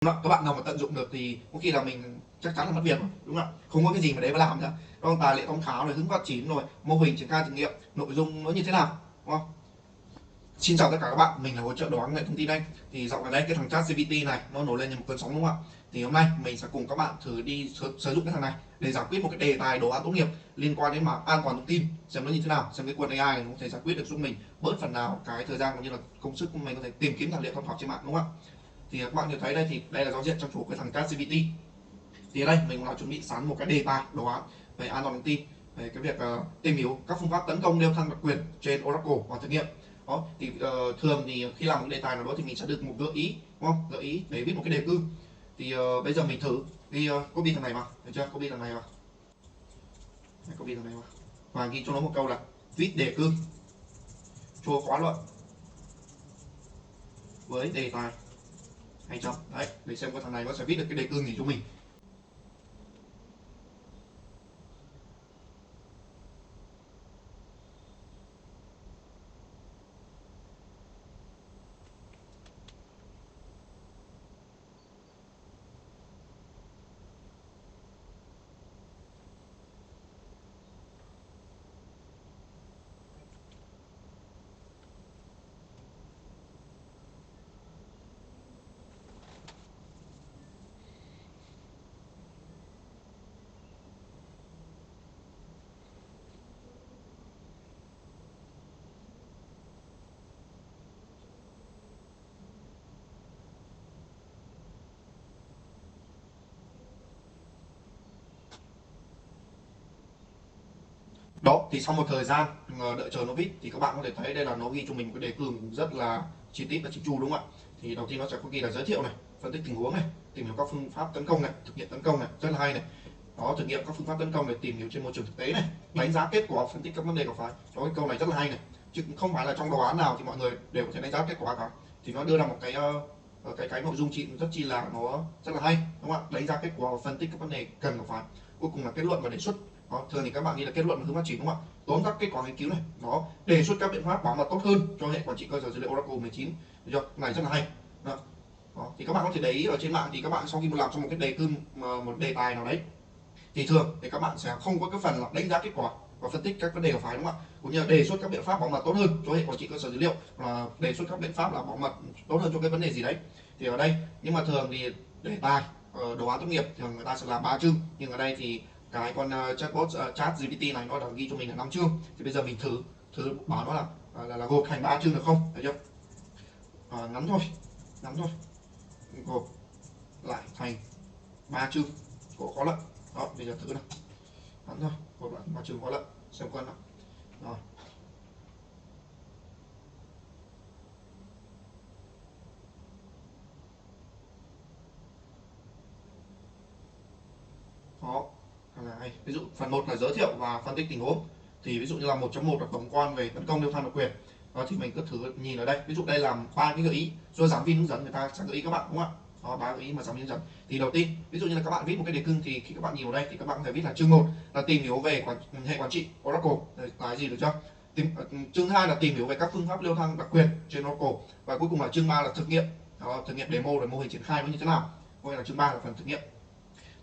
Đúng không? Các bạn nào mà tận dụng được thì có khi là mình chắc chắn là mất việc rồi, đúng không ạ? Không có cái gì mà đấy mà làm nữa. Đúng không? Tài liệu tham khảo này, hướng phát triển rồi, mô hình triển khai thử nghiệm, nội dung nó như thế nào, đúng không? Xin chào tất cả các bạn, mình là hỗ trợ đồ án nghệ thông tin đây. Thì dạo gần đây cái thằng ChatGPT này nó nổi lên như một cơn sóng, đúng không ạ? Thì hôm nay mình sẽ cùng các bạn thử đi sử dụng cái thằng này để giải quyết một cái đề tài đồ án tốt nghiệp liên quan đến mảng an toàn thông tin, xem nó như thế nào, xem cái quân AI này nó có thể giải quyết được giúp mình bớt phần nào cái thời gian cũng như là công sức của mình có thể tìm kiếm tài liệu tham khảo trên mạng, đúng không ạ? Thì các bạn thấy đây, thì đây là giao diện trang chủ cái thằng ChatGPT. Thì ở đây mình cũng đã chuẩn bị sẵn một cái đề tài đồ án về an toàn thông tin, về cái việc tìm hiểu các phương pháp tấn công leo thang đặc quyền trên Oracle và thử nghiệm. Đó thì thường thì khi làm một cái đề tài nào đó thì mình sẽ được một gợi ý, đúng không? Gợi ý để viết một cái đề cương. Thì bây giờ mình thử đi copy thằng này vào, được chưa? Copy thằng này vào, copy thằng này vào và ghi cho nó một câu là viết đề cương cho khóa luận với đề tài hay chấm đấy, để xem cái thằng này nó sẽ viết được cái đề cương gì cho mình. Đó thì sau một thời gian đợi chờ nó viết thì các bạn có thể thấy đây là nó ghi cho mình một cái đề cương rất là chi tiết và chỉnh chu, đúng không ạ? Thì đầu tiên nó sẽ có ghi là giới thiệu này, phân tích tình huống này, tìm hiểu các phương pháp tấn công này, thực nghiệm tấn công này, rất là hay này. Đó, thực nghiệm các phương pháp tấn công để tìm hiểu trên môi trường thực tế này, đánh giá kết quả, phân tích các vấn đề gặp phải. Đó, cái câu này rất là hay này, chứ không phải là trong đồ án nào thì mọi người đều có thể đánh giá kết quả cả. Thì nó đưa ra một cái cái nội dung chị rất chi là nó rất là hay, đúng không ạ? Đánh giá kết quả và phân tích các vấn đề cần gặp phải, cuối cùng là kết luận và đề xuất. Đó, thường thì các bạn nghĩ là kết luận và hướng phát triển, đúng không ạ? Tóm tắt kết quả nghiên cứu này, nó đề xuất các biện pháp bảo mật tốt hơn cho hệ quản trị cơ sở dữ liệu Oracle 19. Được chưa? Này rất là hay. Đó. Đó. Thì các bạn có thể để ý ở trên mạng thì các bạn sau khi làm xong một cái đề cương, một đề tài nào đấy, thì thường thì các bạn sẽ không có cái phần là đánh giá kết quả và phân tích các vấn đề gặp phải, đúng không ạ? Cũng như là đề xuất các biện pháp bảo mật tốt hơn cho hệ quản trị cơ sở dữ liệu, và đề xuất các biện pháp là bảo mật tốt hơn cho cái vấn đề gì đấy. Thì ở đây, nhưng mà thường thì đề tài đồ án tốt nghiệp thì người ta sẽ làm 3 chương, nhưng ở đây thì cái con chatbot chat GPT này nó đã ghi cho mình là 5 chương. Thì bây giờ mình thử thử bảo nó là gộp thành 3 chương được không, thấy chưa? Ngắn thôi, ngắn thôi, gộp lại thành 3 chương của có lận. Đó, bây giờ thử nào, ngắn thôi, gộp lại 3 chương có lận, xem cân nào. Rồi, đó là hay. Ví dụ phần 1 là giới thiệu và phân tích tình huống, thì ví dụ như là 1.1 là tổng quan về tấn công leo thang độc quyền. Đó, thì mình cứ thử nhìn ở đây, ví dụ đây là 3 cái gợi ý do giảng viên hướng dẫn, người ta sẽ gợi ý các bạn, đúng không ạ? Đó, 3 gợi ý mà giảng viên hướng dẫn. Thì đầu tiên, ví dụ như là các bạn viết một cái đề cương thì khi các bạn nhìn vào đây thì các bạn có thể viết là chương 1 là tìm hiểu về hệ quản trị Oracle là gì, được chưa? Chương 2 là tìm hiểu về các phương pháp leo thang đặc quyền trên Oracle, và cuối cùng là chương 3 là thực nghiệm. Đó, thực nghiệm demo rồi mô hình triển khai nó như thế nào. Coi là chương 3 là phần thực nghiệm.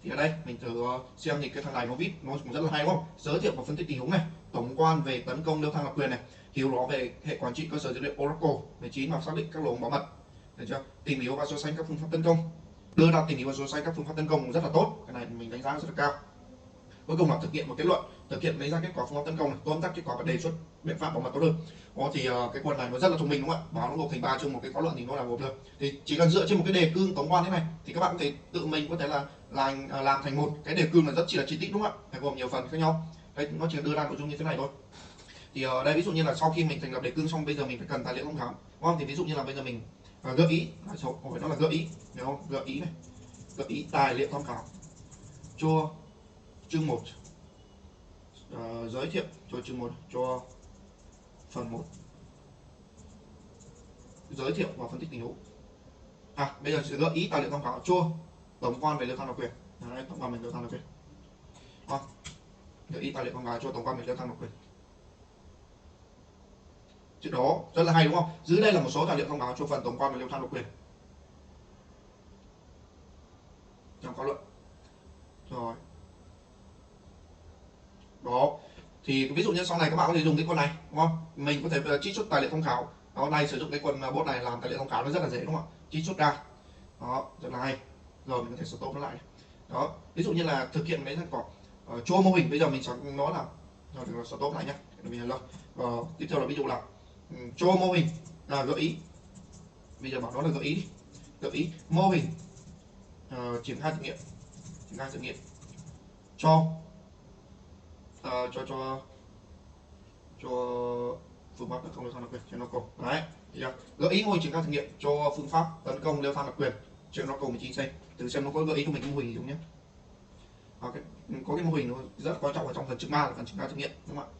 Thì ở đây mình thử xem thì cái thằng này nó viết nó cũng rất là hay, đúng không? Giới thiệu và phân tích tình huống này, tổng quan về tấn công leo thang đặc quyền này, hiểu rõ về hệ quản trị cơ sở dữ liệu Oracle 19 và xác định các lỗ hổng bảo mật, được chưa? Tìm hiểu và so sánh các phương pháp tấn công, đưa ra tìm hiểu và so sánh các phương pháp tấn công rất là tốt, cái này mình đánh giá rất là cao. Cuối cùng là thực hiện một kết luận, thực hiện lấy ra kết quả phương pháp tấn công này, tóm tắt kết quả và đề xuất biện pháp bảo mật tốt hơn. Đó thì cái quần này nó rất là thông minh, đúng không ạ? Bảo nó gộp thành 3 chương một cái khóa luận thì nó là gộp được. Thì chỉ cần dựa trên một cái đề cương tổng quan thế này thì các bạn có thể tự mình có thể là làm thành một cái đề cương là rất chỉ là chi tiết, đúng không ạ? Phải gồm nhiều phần khác nhau. Đây nó chỉ đưa ra nội dung như thế này thôi. Thì ở đây ví dụ như là sau khi mình thành lập đề cương xong, bây giờ mình phải cần tài liệu tham khảo, đúng không? Thì ví dụ như là bây giờ mình gợi ý, không phải nó là gợi ý, hiểu không? Gợi ý này, gợi ý tài liệu tham khảo cho chương 1. Giới thiệu cho chương 1, cho phần 1, giới thiệu và phân tích tình huống. Bây giờ sẽ gợi ý tài liệu tham khảo cho tổng quan về leo thang độc quyền. Đấy, tổng quan về leo thang độc quyền. Gợi ý tài liệu tham khảo cho tổng quan về leo thang độc quyền. Chữ đó rất là hay, đúng không? Dưới đây là một số tài liệu tham khảo cho phần tổng quan về leo thang độc quyền. khóa luận. Rồi đó, thì ví dụ như sau này các bạn có thể dùng cái con này đúng không, mình có thể trích xuất tài liệu tham khảo đó. Này sử dụng cái quần bot này làm tài liệu tham khảo nó rất là dễ đúng không ạ, trích xuất ra đó rất là hay. Rồi mình có thể stop nó lại đó. Ví dụ như là thực hiện cái có cho mô hình, bây giờ mình sẽ nói là rồi đừng stop lại nhé, mình lâu. Tiếp theo là ví dụ là cho mô hình là gợi ý, bây giờ bảo nó là gợi ý đi. Gợi ý mô hình triển khai thử nghiệm, triển khai thử nghiệm cho cho phương pháp tấn công leo thang đặc quyền trên nó cùng đấy. Gợi ý mô hình triển khai thử nghiệm cho phương pháp tấn công leo thang đặc quyền trên nó cùng 19 c, thử xem nó có gợi ý cho mình cái mô hình gì không nhé. Có cái mô hình nó rất quan trọng ở trong phần trước 3 là phần triển khai thử nghiệm đúng không ạ.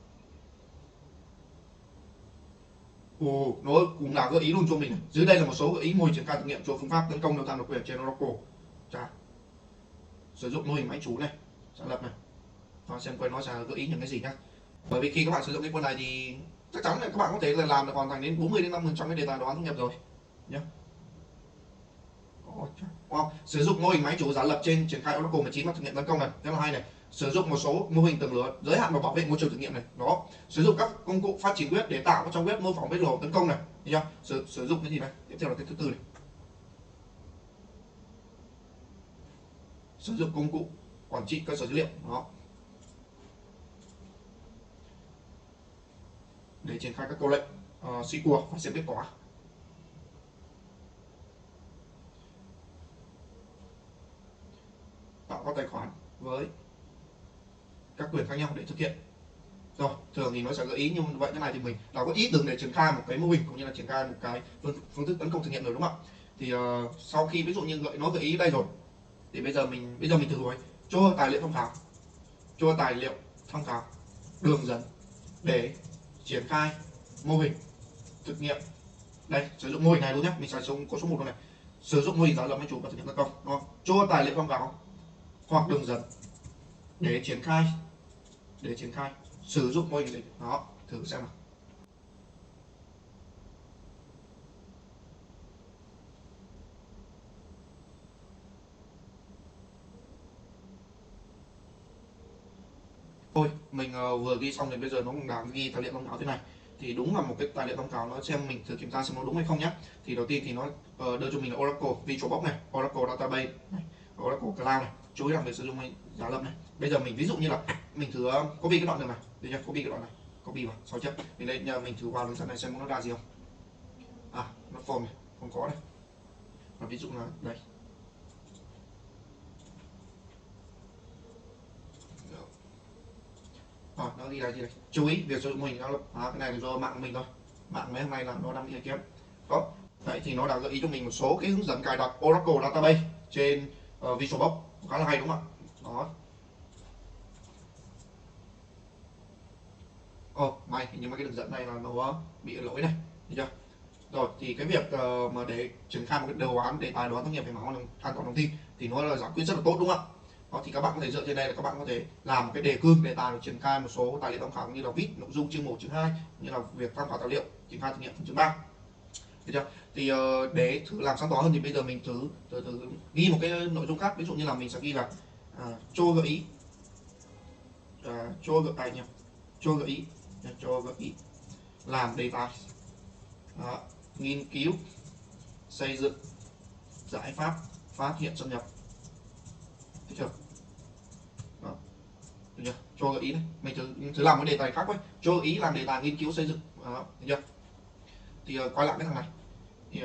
Nó cũng là gợi ý luôn cho mình này. Dưới đây là một số gợi ý mô hình triển khai thử nghiệm cho phương pháp tấn công leo thang đặc quyền trên Oracle. Sử dụng mô hình máy chủ này, sáng lập này, và xem coi nó sẽ gợi ý những cái gì nhá. Bởi vì khi các bạn sử dụng cái quân này thì chắc chắn là các bạn có thể là làm được hoàn thành đến 40 đến 50% cái đề tài đoán thu nhập rồi nhé. Sử dụng mô hình máy chủ giả lập trên triển khai Oracle 19 và thực nghiệm tấn công này rất là hay này. Sử dụng một số mô hình tầng lửa giới hạn và bảo vệ môi trường thử nghiệm này đó. Sử dụng các công cụ phát triển web để tạo các trang web mô phỏng với lỗ tấn công này, thấy chưa? Sử dụng cái gì này, tiếp theo là cái thứ tư này, sử dụng công cụ quản trị cơ sở dữ liệu đó để triển khai các câu lệnh SQL và xem kết quả, tạo các tài khoản với các quyền khác nhau để thực hiện. Rồi thường thì nó sẽ gợi ý như vậy. Cái này thì mình đã có ý tưởng để triển khai một cái mô hình cũng như là triển khai một cái phương thức tấn công thực nghiệm rồi đúng không ạ. Thì sau khi ví dụ như nó gợi ý đây rồi thì bây giờ mình thử rồi, cho tài liệu tham khảo đường dẫn để triển khai mô hình thực nghiệm. Đây sử dụng mô hình này luôn nhé, mình sẽ dùng có số 1 này, sử dụng mô hình giả lập máy chủ và thực nghiệm tấn công đúng không? Cho tài liệu tham khảo hoặc đường dẫn để triển khai sử dụng mô hình này đó, thử xem nào. Thôi mình vừa ghi xong thì bây giờ nó cũng đang ghi tài liệu tham khảo thế này, thì đúng là một cái tài liệu tham khảo, nó xem mình thử kiểm tra xem nó đúng hay không nhé. Thì đầu tiên thì nó đưa cho mình là Oracle VirtualBox này, Oracle Database này, Oracle Cloud này, chú ý làm việc sử dụng giả lập này. Bây giờ mình ví dụ như là mình thử copy cái đoạn này, được chưa? Copy cái đoạn này, copy vào sau chấp thì đây mình thử vào đường dẫn này xem nó ra gì không. Nó form này không có này, và ví dụ là đây nó ghi là gì đây, chú ý việc sử dụng mình nó là cái này là do mạng của mình thôi, mạng mấy hôm nay là nó đang bị kém đó. Đấy thì nó đã gợi ý cho mình một số cái hướng dẫn cài đặt Oracle Database trên VirtualBox khá là hay đúng không ạ. Đó may nhưng mà cái đường dẫn này là nó bị lỗi này, được chưa? Rồi thì cái việc mà để triển khai một cái đồ án đề tài đoán tốt nghiệp về mảng an toàn thông tin thì nó là giải quyết rất là tốt đúng không ạ. Đó thì các bạn có thể dựa trên đây là các bạn có thể làm một cái đề cương đề tài để triển khai một số tài liệu tham khảo như là viết nội dung chương 1 chương 2 như là việc tham khảo tài liệu triển khai thử nghiệm chương 3, được chưa? Thì để thử làm sáng tỏ hơn thì bây giờ mình thử ghi một cái nội dung khác, ví dụ như là mình sẽ ghi là cho gợi ý cho gợi ý làm đề tài nghiên cứu xây dựng giải pháp phát hiện xâm nhập, được chưa? Đó. Được chưa? Cho gợi ý này, mình thử làm cái đề tài khác với, cho gợi ý làm đề tài nghiên cứu xây dựng, được chưa? Thì quay lại cái thằng này thì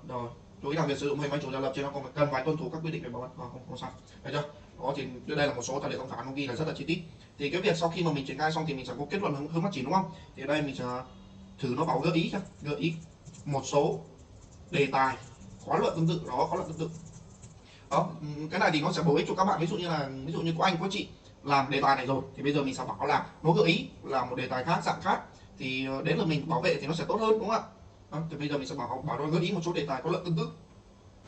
rồi chú ý làm việc sử dụng máy chủ giả lập trên nó còn cần phải tuân thủ các quy định về bảo mật không sao, được chưa? Đó thì đây là một số tài liệu tham khảo nó ghi là rất là chi tiết. Thì cái việc sau khi mà mình triển khai xong thì mình sẽ có kết luận hướng phát triển đúng không. Thì ở đây mình sẽ thử nó bảo gợi ý một số đề tài khóa luận tương tự đó, đó. Cái này thì nó sẽ bổ ích cho các bạn, ví dụ như có anh có chị làm đề tài này rồi thì bây giờ mình sẽ bảo là nó gợi ý là một đề tài khác dạng khác thì đến là mình bảo vệ thì nó sẽ tốt hơn đúng không ạ. Đó, thì bây giờ mình sẽ bảo nó gợi ý một số đề tài có luận tương tự.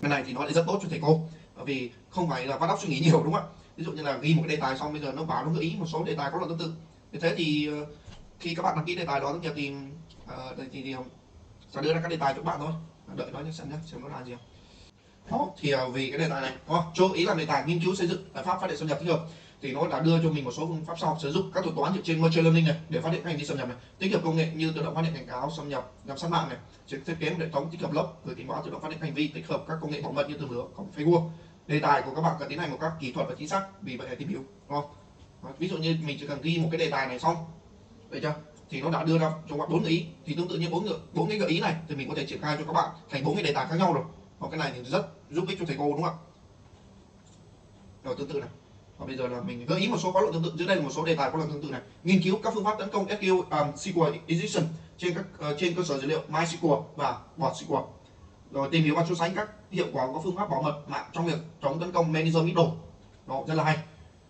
Cái này thì nó lại rất tốt cho thầy cô bởi vì không phải là vắt óc suy nghĩ nhiều đúng không ạ. Ví dụ như là ghi một cái đề tài xong bây giờ nó gợi ý một số đề tài có luận tương tự, như thế thì khi các bạn đăng ký đề tài đó tốt nghiệp thì sẽ đưa ra các đề tài cho các bạn thôi, đợi nó xem nó ra gì không. Đó thì vì cái đề tài này chú ý làm đề tài nghiên cứu xây dựng giải pháp phát hiện xâm nhập thích hợp thì nó đã đưa cho mình một số phương pháp sau: sử dụng các thuật toán dựa trên machine learning này để phát hiện các hành vi xâm nhập này, tích hợp công nghệ như tự động phát hiện cảnh cáo xâm nhập, giám sát mạng này, thiết kế một hệ thống tích hợp lốc gửi cảnh báo tự động phát hiện hành vi, tích hợp các công nghệ bảo mật như tường lửa, cổng firewall. Đề tài của các bạn cần tiến hành một các kỹ thuật và chính xác, vì vậy hãy tìm hiểu, đúng không? Đó, ví dụ như mình chỉ cần ghi một cái đề tài này xong, vậy chưa, thì nó đã đưa ra cho bạn 4 gợi ý, thì tương tự như bốn cái gợi ý này thì mình có thể triển khai cho các bạn thành 4 cái đề tài khác nhau rồi. Và cái này thì rất giúp ích cho thầy cô, đúng không ạ? Rồi tương tự này, và bây giờ là mình gợi ý một số khóa luận tương tự. Dưới đây là một số đề tài khóa luận tương tự này: nghiên cứu các phương pháp tấn công SQL injection trên cơ sở dữ liệu MySQL và BotSQL, rồi tìm hiểu và so sánh các hiệu quả của phương pháp bảo mật mạng trong việc chống tấn công manager middle. Đó, rất là hay.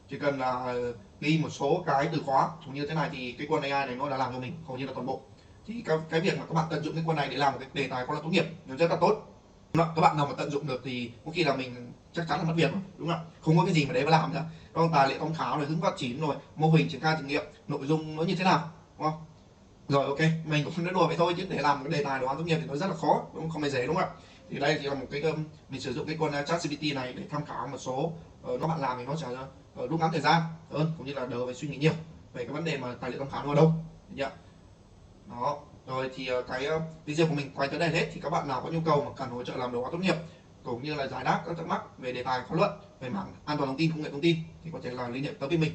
Chỉ cần là ghi một số cái từ khóa như thế này thì cái quân AI này nó đã làm cho mình hầu như là toàn bộ. Thì cái việc mà các bạn tận dụng cái quân này để làm một cái đề tài khóa luận tốt nghiệp nó rất là tốt. Các bạn nào mà tận dụng được thì có khi là mình chắc chắn là mất việc rồi, đúng không ạ? Không có cái gì mà để mà làm nữa. Đó, tài liệu tham khảo rồi, hướng phát triển rồi, mô hình triển khai thử nghiệm, nội dung nó như thế nào, đúng không? Rồi, ok, mình cũng nói đùa vậy thôi chứ để làm một cái đề tài đồ án tốt nghiệp thì nó rất là khó, đúng không? Không hề dễ, đúng không ạ? Thì đây chỉ là một cái mình sử dụng cái con ChatGPT này để tham khảo một số các bạn làm thì nó sẽ rút ngắn thời gian hơn, cũng như là đỡ phải suy nghĩ nhiều về cái vấn đề mà tài liệu tham khảo nó ở đâu. Được chưa? Đó, rồi thì cái video của mình quay tới đây hết. Thì các bạn nào có nhu cầu mà cần hỗ trợ làm đồ án tốt nghiệp cũng như là giải đáp các thắc mắc về đề tài khóa luận về mảng an toàn thông tin, công nghệ thông tin thì có thể là liên hệ tới với mình.